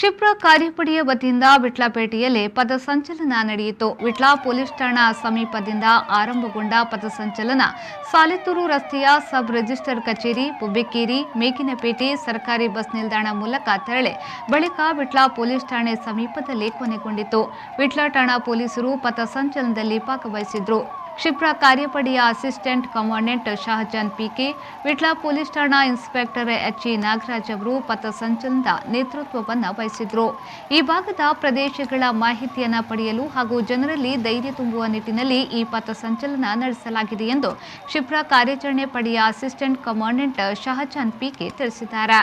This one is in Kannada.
ಕ್ಷಿಪ್ರ ಕಾರ್ಯಪಡೆಯ ವತಿಯಿಂದ ವಿಟ್ಲಪೇಟೆಯಲ್ಲಿ ಪಥಸಂಚಲನ ನಡೆಯಿತು. ವಿಟ್ಲ ಪೊಲೀಸ್ ಠಾಣಾ ಸಮೀಪದಿಂದ ಆರಂಭಗೊಂಡ ಪಥಸಂಚಲನ ಸಾಲಿತ್ತೂರು ರಸ್ತೆಯ ಸಬ್ ರಿಜಿಸ್ಟರ್ ಕಚೇರಿ, ಬುಬ್ಬಿಕೇರಿ, ಮೇಕಿನಪೇಟೆ ಸರ್ಕಾರಿ ಬಸ್ ನಿಲ್ದಾಣ ಮೂಲಕ ತೆರಳಿ ಬಳಿಕ ವಿಟ್ಲ ಪೊಲೀಸ್ ಠಾಣೆ ಸಮೀಪದಲ್ಲಿ ಕೊನೆಗೊಂಡಿತು. ವಿಟ್ಲ ಠಾಣಾ ಪೊಲೀಸರು ಪಥಸಂಚಲನದಲ್ಲಿ ಭಾಗವಹಿಸಿದ್ರು. ಕ್ಷಿಪ್ರ ಕಾರ್ಯಪಡೆಯ assistant commandant Shahjahan PK, Vitla police ಠಾಣಾ ಇನ್ಸ್ಪೆಕ್ಟರ್ ಎಚ್ಇ ನಾಗರಾಜ್ ಅವರು ಪಥಸಂಚಲನದ ನೇತೃತ್ವವನ್ನು ವಹಿಸಿದ್ರು. ಈ ಭಾಗದ ಪ್ರದೇಶಗಳ ಮಾಹಿತಿಯನ್ನು ಪಡೆಯಲು ಹಾಗೂ ಜನರಲ್ಲಿ ಧೈರ್ಯ ತುಂಬುವ ನಿಟ್ಟಿನಲ್ಲಿ ಈ ಪಥಸಂಚಲನ ನಡೆಸಲಾಗಿದೆ ಎಂದು ಕ್ಷಿಪ್ರ ಕಾರ್ಯಾಚರಣೆ ಪಡೆಯ ಅಸಿಸ್ಟೆಂಟ್ ಕಮಾಂಡೆಂಟ್ ಶಹಜಾನ್ ಪಿಕೆ ತಿಳಿಸಿದ್ದಾರೆ.